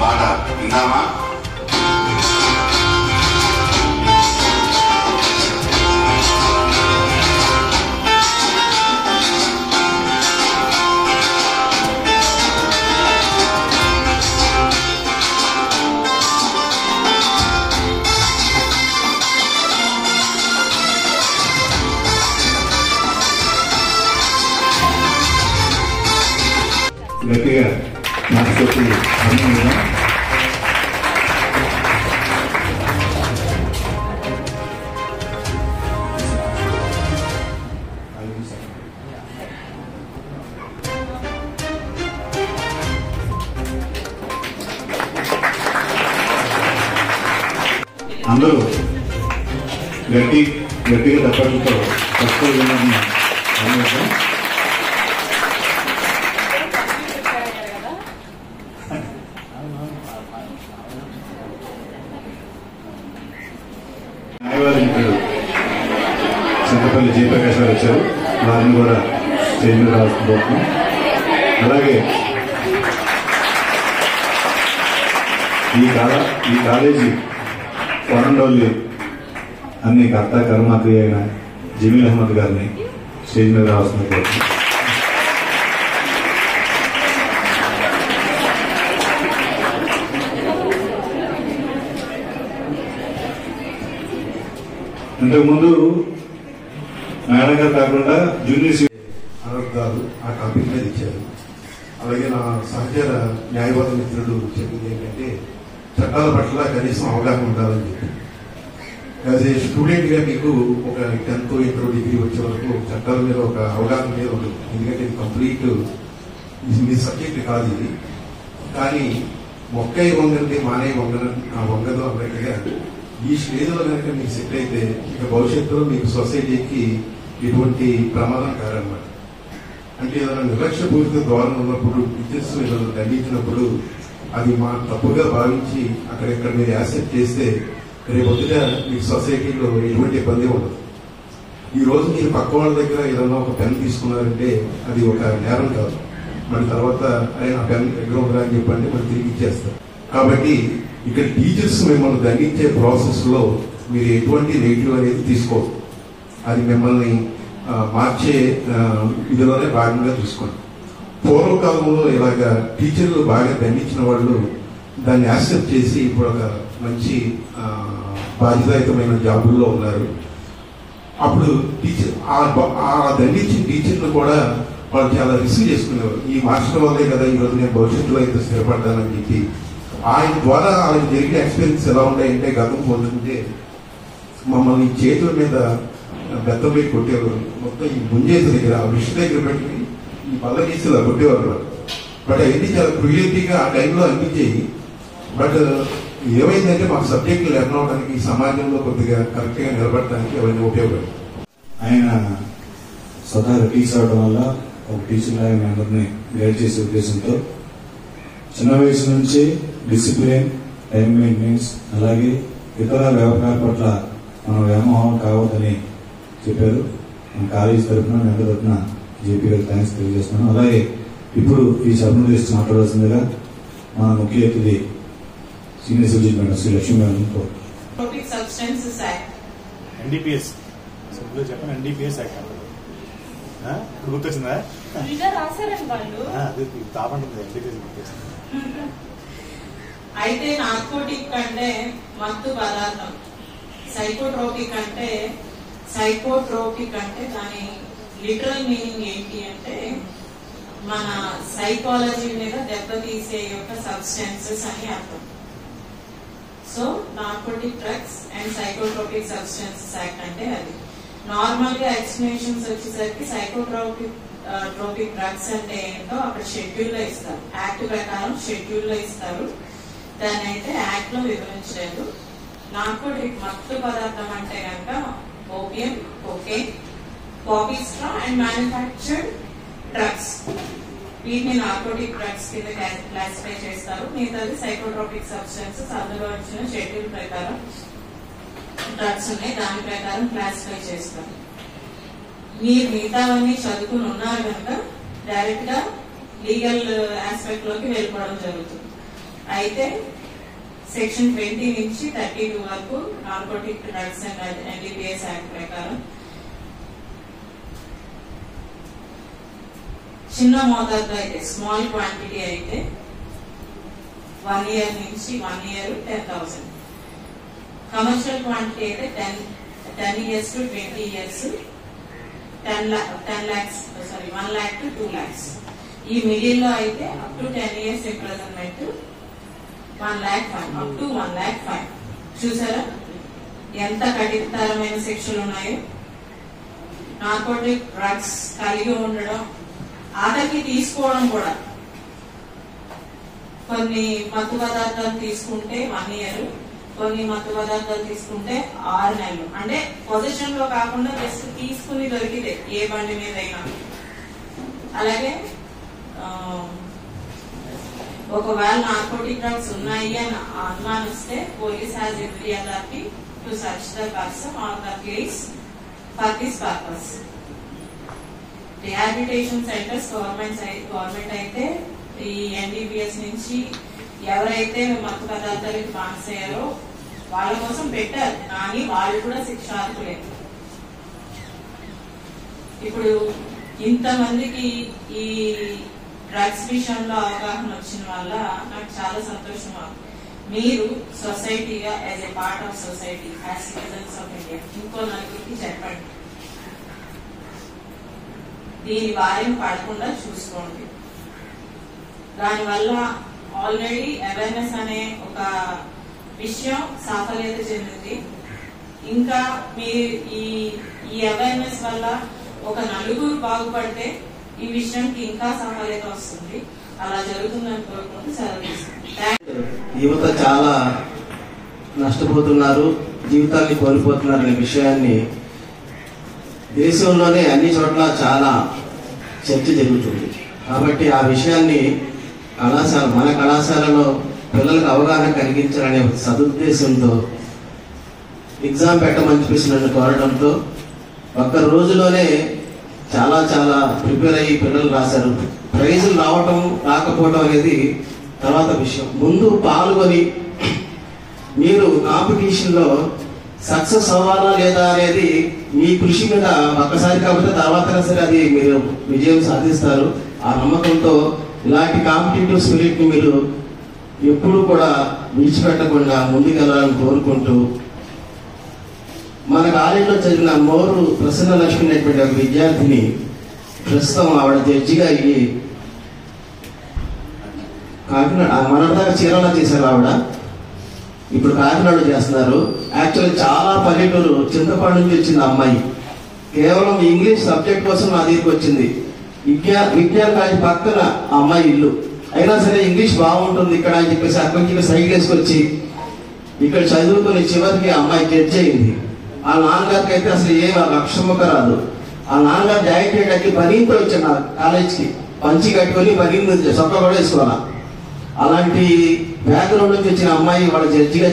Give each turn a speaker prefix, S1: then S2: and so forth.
S1: పాట విందామా?
S2: గట్టిగా మనసుకి అందరూ గట్టిగా తప్పడంతో తక్కువ న్యాయవాది చింతపల్లి జయప్రకాష్ గారు వచ్చారు. వారిని కూడా స్టేజ్ మీద రాసుకోబోతున్నాం. అలాగే ఈ కాలేజీ కొరండోల్లి అన్ని కర్త కర్మక్రియ అయిన జమీల్ అహ్మద్ గారిని స్టేజ్ మీద రావాల్సింది కోరుతున్నాం. ఇంతకుముందు మేడం గారు కాకుండా జూనియర్
S3: అనర్థాలు ఆ టాపిక్ మీద ఇచ్చారు. అలాగే నా సహచర న్యాయవాద మిత్రుడు చెప్పింది ఏంటంటే చట్టాల పట్ల కనీసం అవగాహన ఉండాలని చెప్పి. యాజ్ ఏ స్టూడెంట్ గా మీకు ఒక 10th ఇంటర్ డిగ్రీ వచ్చే వరకు చట్టాల మీద ఒక అవగాహన మీద ఉంటుంది. ఎందుకంటే ఇది కంప్లీట్ మీ సబ్జెక్ట్ కాదు ఇది. కానీ మొక్కై వంగండి మానే వంగదు అన్నట్టుగా ఈ స్టేజ్లో కనుక మీకు సెట్ అయితే ఇక భవిష్యత్తులో మీకు సొసైటీకి ఎటువంటి ప్రమాదం కాదన్నమాట. అంటే ఏదైనా నిర్లక్ష్యపూరిత ధోరణి ఉన్నప్పుడు టీచర్స్ ఏదైనా దండించినప్పుడు అది మా తప్పుగా భావించి అక్కడెక్కడ మీరు యాక్సెప్ట్ చేస్తే రేపొద్దుగా మీకు సొసైటీలో ఎటువంటి ఇబ్బంది ఉండదు. ఈ రోజు మీరు పక్క వాళ్ళ దగ్గర ఏదైనా ఒక పెన్ తీసుకున్నారంటే అది ఒక నేరం కాదు. మళ్ళీ తర్వాత ఆయన పెన్ ఎక్కడ ఉండరా అని చెప్పండి మళ్ళీ తిరిగి ఇచ్చేస్తారు. కాబట్టి ఇక్కడ టీచర్స్ మిమ్మల్ని దండించే ప్రాసెస్ లో మీరు ఎటువంటి నెగిటివ్ అనేది తీసుకోవద్దు. అది మిమ్మల్ని మార్చే ఇదిలోనే భాగంగా చూసుకోండి. పూర్వకాలంలో ఇలాగా టీచర్లు బాగా దండించిన వాళ్ళు దాన్ని యాక్సెప్ట్ చేసి ఇప్పుడు ఒక మంచి బాధ్యతాయుతమైన జాబుల్లో ఉన్నారు. అప్పుడు టీచర్ ఆ దండించిన టీచర్లు కూడా వాళ్ళు చాలా రిసీవ్ చేసుకునేవారు. ఈ మాస్టర్ వల్లే కదా ఈరోజు నేను భవిష్యత్తులో అయితే స్థిరపడ్డానని చెప్పి. ఆయన ద్వారా ఆయన జరిగిన ఎక్స్పీరియన్స్ ఎలా ఉంటాయంటే గతం పొందుతుంటే మమ్మల్ని చేతుల మీద బెత్తం పెట్టి కొట్టేవారు. మొత్తం ఈ ముంజేసి దగ్గర విష్ దగ్గర పెట్టి ఈ బల్ల గీసి ఇలా కొట్టేవారు. బట్ అవన్నీ చాలా క్రూయల్టీగా ఆ టైంలో అనిపించేవి. బట్ ఏమైందంటే మాకు సబ్జెక్టులు లెర్న్ అవడానికి సమాజంలో కొద్దిగా కరెక్ట్ గా నిలబడటానికి అవన్నీ ఉపయోగపడతాయి.
S2: ఆయన స్వతహాగా టీచర్ అవడం వల్ల ఒక టీచర్ లాగా మీ అందరినీ గైడ్ చేసే ఉద్దేశంతో చిన్న వయసు నుంచి డిసిప్లిన్, టైం మెయింటెనెన్స్, అలాగే ఇతర వ్యవహారాల పట్ల మనం వ్యామోహం కావద్దని చెప్పారు. మన కాలేజీ తరఫున మీ అందరి తరఫున జేపీ గారికి థ్యాంక్స్ తెలియజేస్తున్నాను. అలాగే ఇప్పుడు ఈ సభను చేసి మాట్లాడాల్సిందిగా మన ముఖ్య అతిథి senior citizen madam Shri Lakshmi madam
S4: NDPS చెప్పండి. ఎన్డీపీఎస్ యాక్ట్ ఇప్పుడు గుర్తొచ్చిందా? తాపంటుంది ఎన్డీపీఎస్.
S5: అయితే నార్కోటిక్ అంటే మత్తు పదార్థం, సైకోట్రోపిక్ అంటే దాని లిటరల్ మీనింగ్ ఏంటి అంటే మన సైకాలజీ మీద దెబ్బతీసే యొక్క సబ్స్టెన్సెస్ అని అర్థం. So narcotic drugs and psychotropic substances act అంటే అది. నార్మల్ గా ఎక్స్ప్లెనేషన్స్ వచ్చేసరికి సైకోట్రోపిక్ డ్రగ్స్ అంటే ఏంటో అక్కడ షెడ్యూల్ లో ఇస్తారు. యాక్ట్ ప్రకారం షెడ్యూల్ లో ఇస్తారు. దాన్ని అయితే యాక్ట్ లో వివరించలేదు. నార్కోటిక్ మత్తు పదార్థం అంటే కనుక opium, cocaine, poppy straw and manufactured drugs. వీటిని నార్కోటిక్ డ్రగ్స్ కింద క్లాసిఫై చేస్తారు. మిగతాది సైకోట్రోపిక్ సబ్స్టెన్సెస్ అందులో వచ్చిన షెడ్యూల్ ప్రకారం డ్రగ్స్ ఉన్నాయి, దాని ప్రకారం క్లాసిఫై చేస్తారు. మీరు మిగతావన్నీ చదువుకుని ఉన్నారు కనుక డైరెక్ట్ గా లీగల్ ఆస్పెక్ట్ లోకి వెళ్ళిపోవడం జరుగుతుంది. అయితే సెక్షన్ 20 నుంచి 32 వరకు narcotic drugs and NDPS act ప్రకారం చిన్న మోతాదులో అయితే స్మాల్ క్వాంటిటీ అయితే 1 year నుంచి 1 year 10,000. కమర్షియల్ క్వాంటిటీ అయితే 10 years to 20 years 1 lakh to 2 lakhs. ఈ మిడిల్ లో అయితే up to 10 years imprisonment 1 lakh fine, up to 1 lakh fine. చూసారా ఎంత కఠినతరమైన శిక్షలు ఉన్నాయో. నార్కోటిక్ డ్రగ్స్ కలిగి ఉండడం, ఆటకి తీసుకోవడం కూడా. కొన్ని మత్తు పదార్థాలు తీసుకుంటే 1 year, కొన్ని మత్తు పదార్థాలు తీసుకుంటే 6 నెలలు. అంటే పొజిషన్ లో కాకుండా జస్ట్ తీసుకుని దొరికితే ఏ బండి మీద అయినా. అలాగే ఒకవేళ నార్కోటిక్ డ్రగ్స్ ఉన్నాయి అని అనుమానిస్తే police has every authority to search the person or the place for this purpose. Rehabilitation centres government అయితే ఈ ఎన్డీపీఎస్ నుంచి ఎవరైతే మత్తు పదార్థాలకు బానిసయ్యారో వాళ్ళ కోసం పెట్టారు, కానీ వాళ్ళు కూడా శిక్షార్హులే. ఇప్పుడు ఇంతమందికి ఈ డ్రగ్స్ విషయంలో అవగాహన వచ్చిన వల్ల నాకు చాలా సంతోషం. మీరు సొసైటీగా as a part of society, as citizens of India ఇంకో నలుగురికి చెప్పండి, దీని బారిన పడకుండా చూసుకోండి. దానివల్ల ఆల్రెడీ అవేర్నెస్ అనే ఒక విషయం సాఫల్యత చెందింది. ఇంకా మీరు ఈ అవేర్నెస్ వల్ల ఒక నలుగురు బాగుపడితే ఈ విషయానికి ఇంకా సాఫల్యత వస్తుంది. అలా జరుగుతుందని కోరుకుంటూ సెలవు తీసుకుంటాం.
S1: యువత చాలా నష్టపోతున్నారు, జీవితాన్ని కోల్పోతున్నారనే విషయాన్ని దేశంలోనే అన్ని చోట్ల చాలా చర్చ జరుగుతుంది. కాబట్టి ఆ విషయాన్ని మన కళాశాలలో పిల్లలకు అవగాహన కలిగించాలనే సదుద్దేశంతో ఎగ్జామ్ పెట్టమని చెప్పేసి నన్ను కోరడంతో ఒక్క రోజులోనే చాలా చాలా ప్రిపేర్ అయ్యి పిల్లలు రాశారు. ప్రైజులు రాకపోవడం అనేది తర్వాత విషయం. ముందు పాల్గొని మీరు కాంపిటీషన్ లో సక్సెస్ అవ్వాలా లేదా అనేది మీ కృషి మీద ఒక్కసారి కాకపోతే తర్వాత సరే అది మీరు విజయం సాధిస్తారు. ఆ నమ్మకంతో ఇలాంటి కాంపిటేటివ్ స్పిరిట్ ని మీరు ఎప్పుడు కూడా విడిచిపెట్టకుండా ముందుకెళ్లాలని కోరుకుంటూ, మన కాలేజీలో చదివిన మోరు ప్రసన్న లక్ష్మి అనేటువంటి ఒక విద్యార్థిని ప్రస్తుతం ఆవిడ జడ్జిగా అయ్యి కాకినాడ, మనదాకా చీరాల చేశారు ఆవిడ, ఇప్పుడు కాకినాడ చేస్తున్నారు. యాక్చువల్లీ చాలా పల్లెటూరు చింతపాడు నుంచి వచ్చింది అమ్మాయి. కేవలం ఇంగ్లీష్ సబ్జెక్ట్ కోసం నా దగ్గరికి వచ్చింది. విజ్ఞాన కాలేజీ పక్కన ఆ అమ్మాయి ఇల్లు, అయినా సరే ఇంగ్లీష్ బాగుంటుంది ఇక్కడ అని చెప్పేసి అక్కడి నుంచి సైకిల్ వేసుకొచ్చి ఇక్కడ చదువుకుని చివరికి అమ్మాయి జడ్జి అయింది. ఆ నాన్నగారికి అయితే అసలు ఏ అక్షరముఖ రాదు. ఆ నాన్నగారు జాయింట్ చేయడానికి పనితో వచ్చాను కాలేజ్కి, పంచి కట్టుకొని పని చొక్కా కూడా వేసుకోవాలా. అలాంటి బ్యాక్గ్రౌండ్ నుంచి వచ్చిన అమ్మాయి వాళ్ళ జడ్జిగా